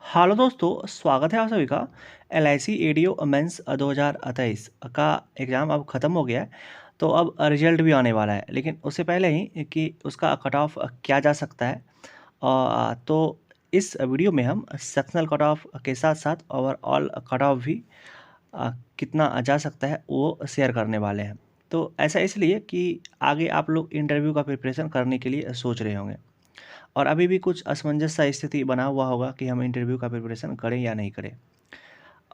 Hello दोस्तों, स्वागत है आप सभी का। LIC एडीओ मेंस 2023 का एग्ज़ाम अब ख़त्म हो गया है। तो अब रिजल्ट भी आने वाला है, लेकिन उससे पहले ही कि उसका कट ऑफ क्या जा सकता है। तो इस वीडियो में हम सेक्शनल कट ऑफ के साथ साथ ओवरऑल कट ऑफ भी कितना जा सकता है वो शेयर करने वाले हैं। तो ऐसा इसलिए कि आगे आप लोग इंटरव्यू का प्रिपरेशन करने के लिए सोच रहे होंगे और अभी भी कुछ असमंजस सा स्थिति बना हुआ होगा कि हम इंटरव्यू का प्रिपरेशन करें या नहीं करें।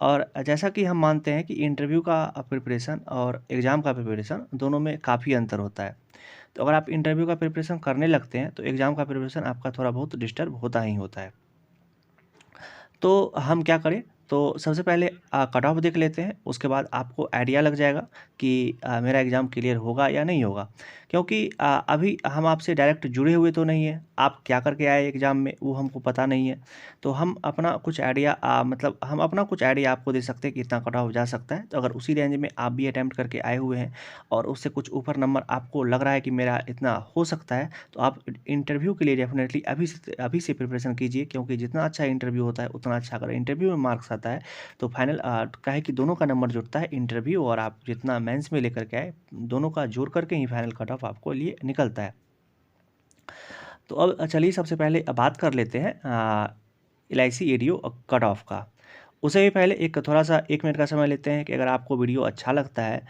और जैसा कि हम मानते हैं कि इंटरव्यू का प्रिपरेशन और एग्ज़ाम का प्रिपरेशन दोनों में काफ़ी अंतर होता है। तो अगर आप इंटरव्यू का प्रिपरेशन करने लगते हैं तो एग्ज़ाम का प्रिपरेशन आपका थोड़ा बहुत डिस्टर्ब होता ही होता है। तो हम क्या करें? तो सबसे पहले कट ऑफ देख लेते हैं, उसके बाद आपको आइडिया लग जाएगा कि मेरा एग्ज़ाम क्लियर होगा या नहीं होगा। क्योंकि अभी हम आपसे डायरेक्ट जुड़े हुए तो नहीं हैं, आप क्या करके आए एग्ज़ाम में वो हमको पता नहीं है। तो हम अपना कुछ आइडिया मतलब हम अपना कुछ आइडिया आपको दे सकते हैं कि इतना कट ऑफ जा सकता है। तो अगर उसी रेंज में आप भी अटेम्प्ट करके आए हुए हैं और उससे कुछ ऊपर नंबर आपको लग रहा है कि मेरा इतना हो सकता है, तो आप इंटरव्यू के लिए डेफ़िनेटली अभी से प्रिपरेशन कीजिए, क्योंकि जितना अच्छा इंटरव्यू होता है उतना अच्छा अगर इंटरव्यू में मार्क्स आता है तो फाइनल क्या है कि दोनों का नंबर जुड़ता है, इंटरव्यू और आप जितना मेंस में लेकर के आए दोनों का जोड़ करके ही फाइनल कट ऑफ आपको लिए निकलता है। तो अब चलिए सबसे पहले बात कर लेते हैं LIC एडीओ कट ऑफ का। उससे भी पहले एक थोड़ा-सा 1 मिनट का समय लेते हैं कि अगर आपको वीडियो अच्छा लगता है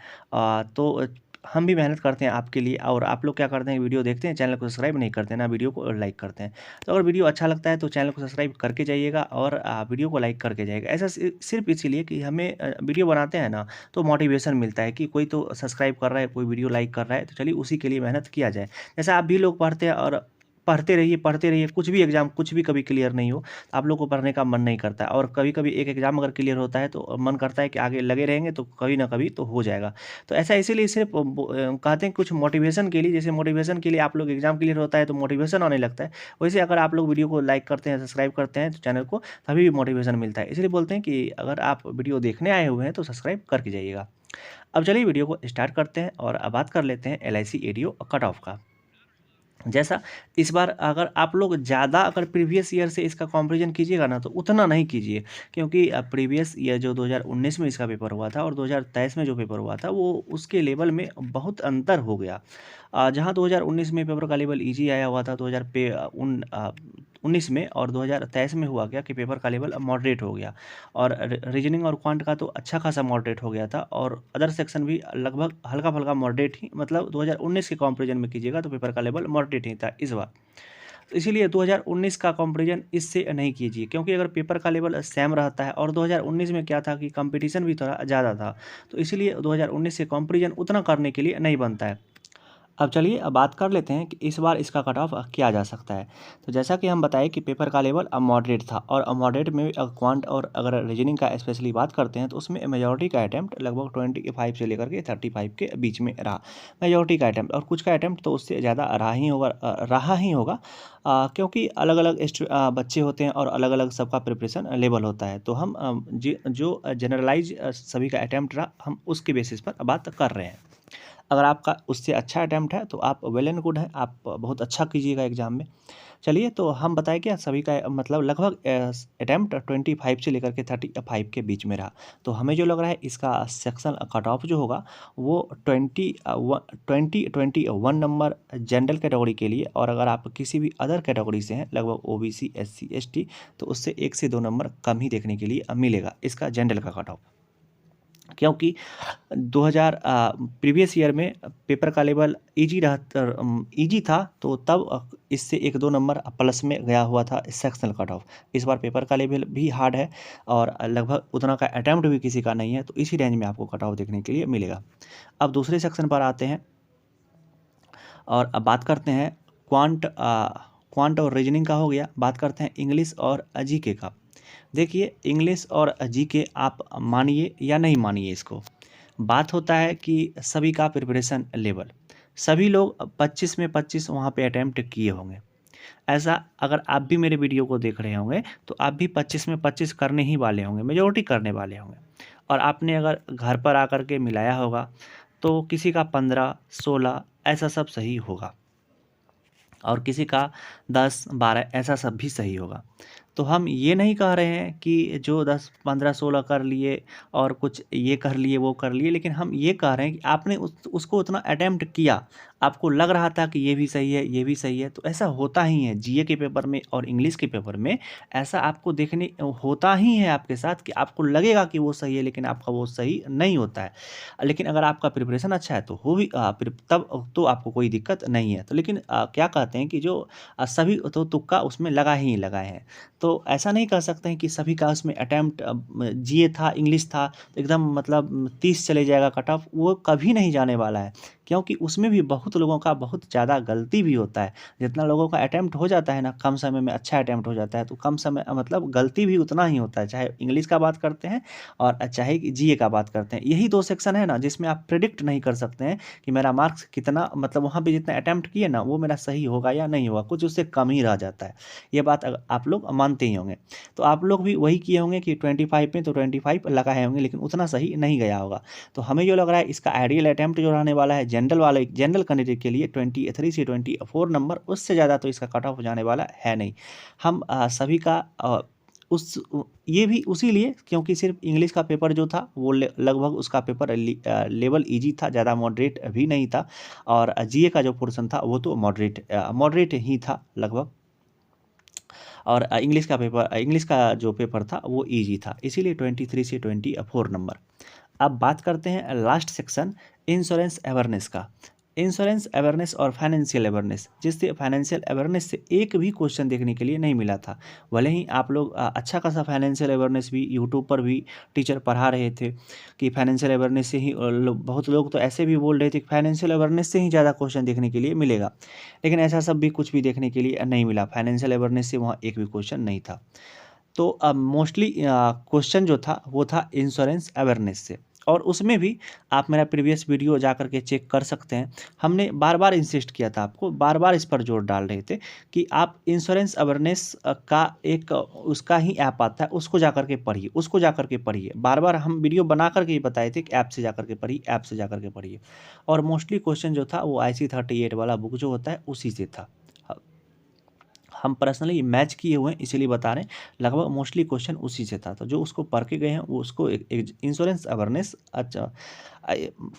तो हम भी मेहनत करते हैं आपके लिए और आप लोग क्या करते हैं, वीडियो देखते हैं, चैनल को सब्सक्राइब नहीं करते हैं, ना वीडियो को लाइक करते हैं। तो अगर वीडियो अच्छा लगता है तो चैनल को सब्सक्राइब करके जाइएगा और वीडियो को लाइक करके जाइएगा। ऐसा सिर्फ़ इसीलिए कि हमें वीडियो बनाते हैं ना, तो मोटिवेशन मिलता है कि कोई तो सब्सक्राइब कर रहा है, कोई वीडियो लाइक कर रहा है, तो चलिए उसी के लिए मेहनत किया जाए। जैसे आप भी लोग पढ़ते हैं और पढ़ते रहिए, कुछ भी एग्ज़ाम कुछ भी कभी क्लियर नहीं हो, आप लोग को पढ़ने का मन नहीं करता है और कभी-कभी एक एग्ज़ाम अगर क्लियर होता है तो मन करता है कि आगे लगे रहेंगे तो कभी ना कभी तो हो जाएगा। तो ऐसा इसीलिए सिर्फ़ कहते हैं कुछ मोटिवेशन के लिए, जैसे मोटिवेशन के लिए आप लोग एग्ज़ाम क्लियर होता है तो मोटिवेशन आने लगता है, वैसे अगर आप लोग वीडियो को लाइक करते हैं, सब्सक्राइब करते हैं तो चैनल को तभी भी मोटिवेशन मिलता है। इसलिए बोलते हैं कि अगर आप वीडियो देखने आए हुए हैं तो सब्सक्राइब करके जाइएगा। अब चलिए वीडियो को स्टार्ट करते हैं और अब बात कर लेते हैं LIC एडीओ कट ऑफ का। जैसा इस बार अगर आप लोग ज़्यादा अगर प्रीवियस ईयर से इसका कंपैरिज़न कीजिएगा ना तो उतना नहीं कीजिए, क्योंकि प्रीवियस ईयर जो 2019 में इसका पेपर हुआ था और 2023 में जो पेपर हुआ था वो उसके लेवल में बहुत अंतर हो गया। जहाँ 2019 में पेपर का लेवल ईज़ी आया हुआ था 19 में और 2023 में हुआ क्या कि पेपर का लेवल मॉडरेट हो गया और रीजनिंग और क्वांट का तो अच्छा खासा मॉडरेट हो गया था और अदर सेक्शन भी लगभग हल्का-फुल्का मॉडरेट ही, मतलब 2019 के कंपैरिजन में कीजिएगा तो पेपर का लेवल मॉडरेट ही था इस बार। तो इसीलिए 2019 का कंपैरिजन इससे नहीं कीजिए, क्योंकि अगर पेपर का लेवल सेम रहता है और 2019 में क्या था कि कंपटीशन भी थोड़ा ज़्यादा था, तो इसीलिए 2019 से कंपैरिजन उतना करने के लिए नहीं बनता है। अब चलिए अब बात कर लेते हैं कि इस बार इसका कट ऑफ किया जा सकता है। तो जैसा कि हम बताएं कि पेपर का लेवल अब मॉडरेट था और अब मॉडरेट में क्वांट और अगर रीजनिंग का स्पेशली बात करते हैं तो उसमें मेजॉरिटी का अटैम्प्ट लगभग 25 से लेकर के 35 के बीच में रहा। मेजॉरिटी का अटैम्प्ट और कुछ का अटैम्प्ट तो उससे ज़्यादा रहा ही होगा, क्योंकि अलग अलग बच्चे होते हैं और अलग अलग सबका प्रिपरेशन लेवल होता है। तो हम जो जनरलाइज सभी का अटैम्प्ट रहा हम उसके बेसिस पर बात कर रहे हैं। अगर आपका उससे अच्छा अटेम्प्ट है तो आप वेल एंड गुड है, आप बहुत अच्छा कीजिएगा एग्ज़ाम में। चलिए तो हम बताएँ क्या सभी का मतलब लगभग अटेम्प्ट 25 से लेकर के 35 के बीच में रहा। तो हमें जो लग रहा है इसका सेक्शन कट ऑफ जो होगा वो 21 नंबर जनरल कैटेगरी के लिए, और अगर आप किसी भी अदर कैटेगरी से हैं लगभग OBC, SC, ST, तो उससे 1 से 2 नंबर कम ही देखने के लिए मिलेगा इसका जनरल का कट ऑफ। क्योंकि 2000 प्रीवियस ईयर में पेपर का लेवल ईजी था तो तब इससे 1-2 नंबर प्लस में गया हुआ था सेक्शनल कट ऑफ। इस बार पेपर का लेवल भी हार्ड है और लगभग उतना का अटेम्प्ट भी किसी का नहीं है, तो इसी रेंज में आपको कट ऑफ देखने के लिए मिलेगा। अब दूसरे सेक्शन पर आते हैं और अब बात करते हैं क्वांट और रीजनिंग का हो गया, बात करते हैं इंग्लिश और जीके का। देखिए इंग्लिश और जीके आप मानिए या नहीं मानिए इसको, बात होता है कि सभी का प्रिपरेशन लेवल, सभी लोग 25 में 25 वहाँ पे अटैम्प्ट किए होंगे। ऐसा अगर आप भी मेरे वीडियो को देख रहे होंगे तो आप भी 25 में 25 करने ही वाले होंगे, मेजॉरिटी करने वाले होंगे। और आपने अगर घर पर आकर के मिलाया होगा तो किसी का 15, 16 ऐसा सब सही होगा और किसी का 10, 12 ऐसा सब भी सही होगा। तो हम ये नहीं कह रहे हैं कि जो 10, 15, 16 कर लिए और कुछ ये कर लिए, वो कर लिए, लेकिन हम ये कह रहे हैं कि आपने उसको उतना अटेम्प्ट किया, आपको लग रहा था कि ये भी सही है, ये भी सही है, तो ऐसा होता ही है जीए के पेपर में और इंग्लिश के पेपर में। ऐसा आपको देखने होता ही है आपके साथ कि आपको लगेगा कि वो सही है, लेकिन आपका वो सही नहीं होता है। लेकिन अगर आपका प्रिपरेशन अच्छा है तो हो भी तब तो आपको कोई दिक्कत नहीं है। तो लेकिन क्या कहते हैं कि जो सभी तो तुक्का उसमें लगा ही लगा है। तो ऐसा नहीं कह सकते हैं कि सभी का उसमें अटेम्प्ट जीए था, इंग्लिश था, तो एकदम मतलब 30 चले जाएगा कट ऑफ, वो कभी नहीं जाने वाला है। क्योंकि उसमें भी बहुत लोगों का बहुत ज़्यादा गलती भी होता है। जितना लोगों का अटेम्प्ट हो जाता है ना, कम समय में अच्छा अटेम्प्ट हो जाता है, तो कम समय मतलब गलती भी उतना ही होता है, चाहे इंग्लिश का बात करते हैं और चाहे जीए का बात करते हैं। यही 2 सेक्शन है ना जिसमें आप प्रेडिक्ट नहीं कर सकते हैं कि मेरा मार्क्स कितना, मतलब वहाँ पे जितना अटेम्प्ट किए ना वो मेरा सही होगा या नहीं होगा, कुछ उससे कम ही रह जाता है। ये बात आप लोग मानते ही होंगे। तो आप लोग भी वही किए होंगे कि 25 में तो 25 लगाए होंगे, लेकिन उतना सही नहीं गया होगा। तो हमें जो लग रहा है इसका आइडियल अटेम्प्ट जो रहने वाला है जनरल कैंडिडेट के लिए 23 से 24 नंबर, उससे ज़्यादा तो इसका कट ऑफ जाने वाला है नहीं। हम सभी का उस ये भी उसी लिए क्योंकि सिर्फ इंग्लिश का पेपर जो था वो लगभग उसका पेपर लेवल इजी था, ज़्यादा मॉडरेट भी नहीं था। और जीए का जो पोर्शन था वो तो मॉडरेट ही था लगभग। और इंग्लिश का जो पेपर था वो इजी था, इसीलिए 23 से 24 नंबर। अब बात करते हैं लास्ट सेक्शन इंश्योरेंस अवेयरनेस का। इंश्योरेंस अवेयरनेस और फाइनेंशियल अवेयरनेस, जिससे फाइनेंशियल अवेयरनेस से एक भी क्वेश्चन देखने के लिए नहीं मिला था। भले ही आप लोग अच्छा खासा फाइनेंशियल अवेयरनेस भी यूट्यूब पर भी टीचर पढ़ा रहे थे कि फाइनेंशियल अवेयरनेस से ही बहुत लोग तो ऐसे भी बोल रहे थे कि फाइनेंशियल अवेयरनेस से ही ज़्यादा क्वेश्चन देखने के लिए मिलेगा, लेकिन ऐसा सब भी कुछ भी देखने के लिए नहीं मिला। फाइनेंशियल अवेयरनेस से वहाँ एक भी क्वेश्चन नहीं था। तो अब मोस्टली क्वेश्चन जो था वो था इंश्योरेंस अवेयरनेस से, और उसमें भी आप मेरा प्रीवियस वीडियो जा कर के चेक कर सकते हैं। हमने बार बार इंसिस्ट किया था, आपको बार बार इस पर जोर डाल रहे थे कि आप इंश्योरेंस अवेयरनेस का एक उसका ही ऐप आता है, उसको जा कर के पढ़िए, उसको जा कर के पढ़िए। बार बार हम वीडियो बना करके ही बताए थे कि ऐप से जा कर के पढ़िए, ऐप से जा कर के पढ़िए। और मोस्टली क्वेश्चन जो था वो IC38 वाला बुक जो होता है उसी से था। हम पर्सनली मैच किए हुए हैं इसीलिए बता रहे हैं, लगभग मोस्टली क्वेश्चन उसी से था। तो जो उसको पढ़ के गए हैं वो उसको एक इंश्योरेंस अवेयरनेस अच्छा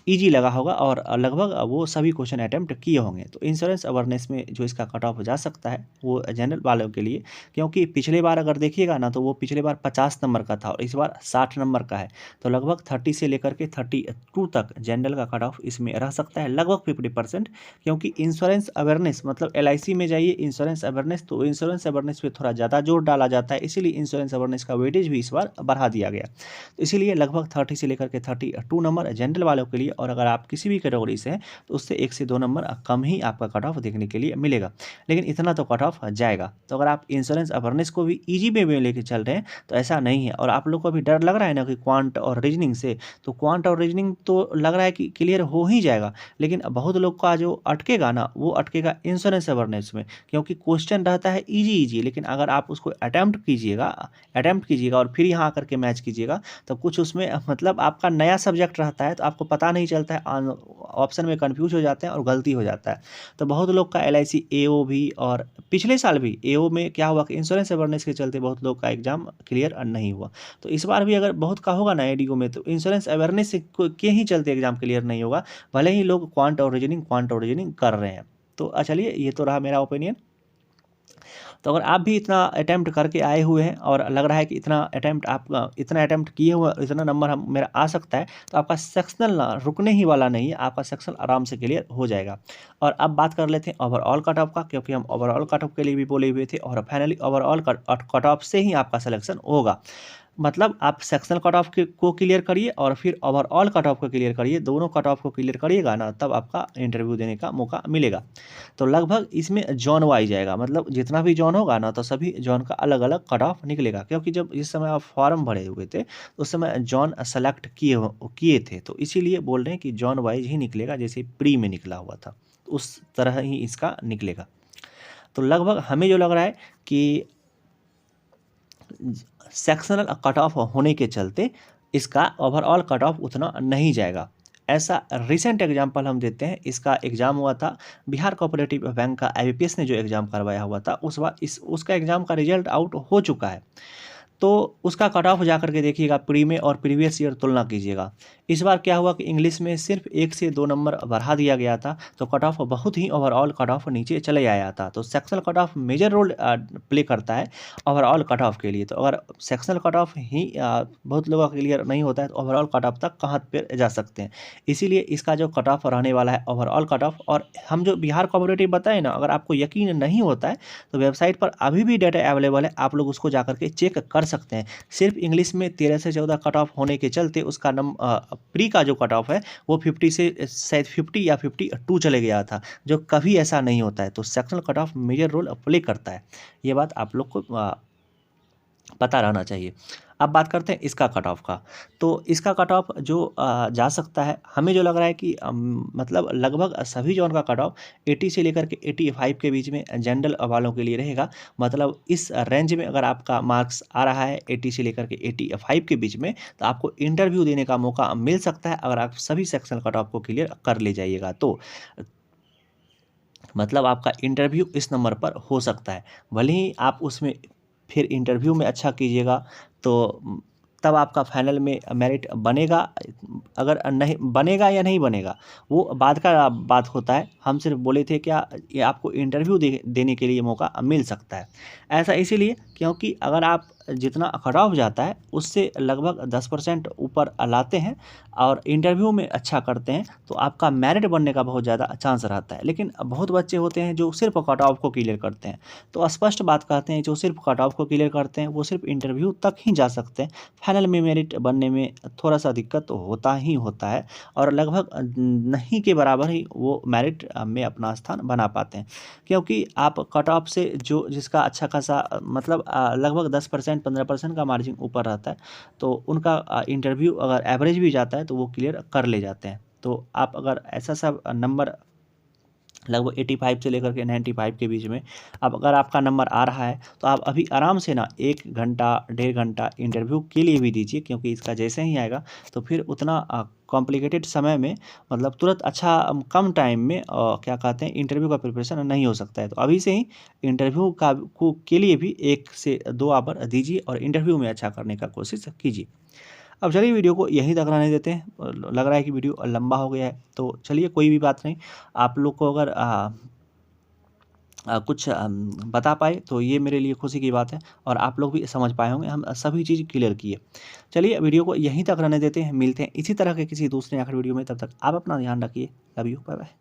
इजी लगा होगा और लगभग वो सभी क्वेश्चन अटेम्प्ट किए होंगे। तो इंश्योरेंस अवेयरनेस में जो इसका कट ऑफ जा सकता है वो जनरल वालों के लिए, क्योंकि पिछले बार अगर देखिएगा ना तो वो पिछले बार 50 नंबर का था और इस बार 60 नंबर का है। तो लगभग 30 से लेकर के 32 तक जनरल का कट ऑफ इसमें रह सकता है, लगभग 50%। क्योंकि इंश्योरेंस अवेयरनेस मतलब LIC में जाइए इंश्योरेंस अवेयरनेस, तो इंश्योरेंस अवेयरनेस पे थोड़ा ज़्यादा जोर डाला जाता है, इसीलिए इंश्योरेंस अवेयरनेस का वेटेज भी इस बार बढ़ा दिया गया। तो इसीलिए लगभग 30 से लेकर के 32 नंबर जनरल वालों के लिए, और अगर आप किसी भी कैटेगरी से हैं तो उससे 1 से 2 नंबर कम ही आपका कट ऑफ देखने के लिए मिलेगा, लेकिन इतना तो कट ऑफ जाएगा। तो अगर आप इंश्योरेंस अवेयरनेस को भी ईजी वे में लेके चल रहे हैं तो ऐसा नहीं है। और आप लोग को अभी डर लग रहा है ना कि क्वांट और रीजनिंग से, तो क्वांट और रीजनिंग तो लग रहा है कि क्लियर हो ही जाएगा, लेकिन बहुत लोग का जो अटकेगा ना वो अटकेगा इंश्योरेंस अवेयरनेस में, क्योंकि क्वेश्चन रहता है इजी, लेकिन अगर आप उसको अटेम्प्ट कीजिएगा और फिर यहाँ आकर के मैच कीजिएगा तो कुछ उसमें मतलब आपका नया सब्जेक्ट रहता है तो आपको पता नहीं चलता है, ऑप्शन में कंफ्यूज हो जाते हैं और गलती हो जाता है। तो बहुत लोग का LIC AO भी, और पिछले साल भी AO में क्या हुआ कि इंश्योरेंस अवेयरनेस के चलते बहुत लोग का एग्जाम क्लियर नहीं हुआ। तो इस बार भी अगर बहुत का होगा ना ADO में तो इंश्योरेंस अवेयरनेस के ही चलते एग्जाम क्लियर नहीं होगा, भले ही लोग क्वांट और रीजनिंग कर रहे हैं। तो चलिए ये तो रहा मेरा ओपिनियन। तो अगर आप भी इतना अटैम्प्ट करके आए हुए हैं और लग रहा है कि इतना अटैम्प्ट किए हुए इतना नंबर हम मेरा आ सकता है, तो आपका सेक्शनल ना रुकने ही वाला नहीं है, आपका सेक्शनल आराम से क्लियर हो जाएगा। और अब बात कर लेते हैं ओवरऑल कट ऑफ का, क्योंकि हम ओवरऑल कट ऑफ के लिए भी बोले हुए थे और फाइनली ओवरऑल कट ऑफ से ही आपका सिलेक्शन होगा। मतलब आप सेक्शनल कट ऑफ को क्लियर करिए और फिर ओवरऑल कट ऑफ को क्लियर करिए, दोनों कट ऑफ को क्लियर करिएगा ना तब आपका इंटरव्यू देने का मौका मिलेगा। तो लगभग इसमें जॉन वाइज जाएगा, मतलब जितना भी जॉन होगा ना तो सभी जॉन का अलग अलग कट ऑफ निकलेगा, क्योंकि जब इस समय आप फॉर्म भरे हुए थे तो उस समय जॉन सेलेक्ट किए थे, तो इसीलिए बोल रहे हैं कि जॉन वाइज ही निकलेगा, जैसे प्री में निकला हुआ था उस तरह ही इसका निकलेगा। तो लगभग हमें जो लग रहा है कि सेक्शनल कट ऑफ होने के चलते इसका ओवरऑल कट ऑफ उतना नहीं जाएगा। ऐसा रिसेंट एग्जाम्पल हम देते हैं, इसका एग्ज़ाम हुआ था बिहार कोऑपरेटिव बैंक का, IBPS ने जो एग्ज़ाम करवाया हुआ था उस बार उसका एग्ज़ाम का रिजल्ट आउट हो चुका है। तो उसका कट ऑफ जा करके देखिएगा, प्री में और प्रीवियस ईयर तुलना कीजिएगा। इस बार क्या हुआ कि इंग्लिश में सिर्फ 1 से 2 नंबर बढ़ा दिया गया था, तो कट ऑफ बहुत ही ओवरऑल कट ऑफ नीचे चले आया था। तो sectional cut off major role play करता है ओवरऑल कट ऑफ के लिए। तो अगर सेक्शनल कट ऑफ ही बहुत लोगों का क्लियर नहीं होता है, तो ओवरऑल कट ऑफ तक कहाँ पे जा सकते हैं। इसीलिए इसका जो कट ऑफ रहने वाला है ओवरऑल कट ऑफ, और हम जो बिहार कोऑपरेटिव बताए ना, अगर आपको यकीन नहीं होता है तो वेबसाइट पर अभी भी डाटा अवेलेबल है, आप लोग उसको जा करके चेक कर सकते हैं। सिर्फ इंग्लिश में 13 से 14 कट ऑफ होने के चलते उसका प्री का जो कट ऑफ है वो 50 से शायद 50 या 52 चले गया था, जो कभी ऐसा नहीं होता है। तो sectional cut off major role play करता है, ये बात आप लोग को पता रहना चाहिए। अब बात करते हैं इसका कट ऑफ का। तो इसका कट ऑफ जो जा सकता है, हमें जो लग रहा है कि मतलब लगभग सभी जोन का कट ऑफ 80 से लेकर के 85 के बीच में जनरल वालों के लिए रहेगा। मतलब इस रेंज में अगर आपका मार्क्स आ रहा है 80 से लेकर के 85 के बीच में, तो आपको इंटरव्यू देने का मौका मिल सकता है, अगर आप सभी सेक्शनल कट ऑफ को क्लियर कर ले जाइएगा तो। मतलब आपका इंटरव्यू इस नंबर पर हो सकता है। भले ही आप उसमें फिर इंटरव्यू में अच्छा कीजिएगा तो तब आपका फाइनल में मेरिट बनेगा। अगर नहीं बनेगा या नहीं बनेगा वो बाद का बात होता है। हम सिर्फ बोले थे क्या, ये आपको इंटरव्यू देने के लिए मौका मिल सकता है। ऐसा इसीलिए क्योंकि अगर आप जितना कट ऑफ जाता है उससे लगभग 10% ऊपर लाते हैं और इंटरव्यू में अच्छा करते हैं, तो आपका मेरिट बनने का बहुत ज़्यादा चांस रहता है। लेकिन बहुत बच्चे होते हैं जो सिर्फ कट ऑफ को क्लियर करते हैं। तो स्पष्ट बात कहते हैं, जो सिर्फ कट ऑफ को क्लियर करते हैं वो सिर्फ इंटरव्यू तक ही जा सकते हैं। फाइनल में मेरिट बनने में थोड़ा सा दिक्कत तो होता ही होता है, और लगभग नहीं के बराबर ही वो मेरिट में अपना स्थान बना पाते हैं। क्योंकि आप कट ऑफ से जो जिसका अच्छा खासा मतलब लगभग 10% 15% का मार्जिन ऊपर रहता है, तो उनका इंटरव्यू अगर एवरेज भी जाता है तो वो क्लियर कर ले जाते हैं। तो आप अगर ऐसा सब नंबर लगभग 85 से लेकर के 95 के बीच में अब अगर आपका नंबर आ रहा है, तो आप अभी आराम से ना 1 घंटा 1.5 घंटा इंटरव्यू के लिए भी दीजिए, क्योंकि इसका जैसे ही आएगा तो फिर उतना कॉम्प्लिकेटेड समय में मतलब तुरंत अच्छा कम टाइम में क्या कहते हैं इंटरव्यू का प्रिपरेशन नहीं हो सकता है। तो अभी से ही इंटरव्यू के लिए भी 1 से 2 आवर दीजिए और इंटरव्यू में अच्छा करने का कोशिश कीजिए। अब चलिए वीडियो को यहीं तक रहने देते हैं, लग रहा है कि वीडियो लंबा हो गया है, तो चलिए कोई भी बात नहीं। आप लोग को अगर कुछ बता पाए तो ये मेरे लिए खुशी की बात है, और आप लोग भी समझ पाए होंगे, हम सभी चीज़ क्लियर किए। चलिए वीडियो को यहीं तक रहने देते हैं, मिलते हैं इसी तरह के किसी दूसरे आखिरी वीडियो में, तब तक आप अपना ध्यान रखिए। Love you, bye bye.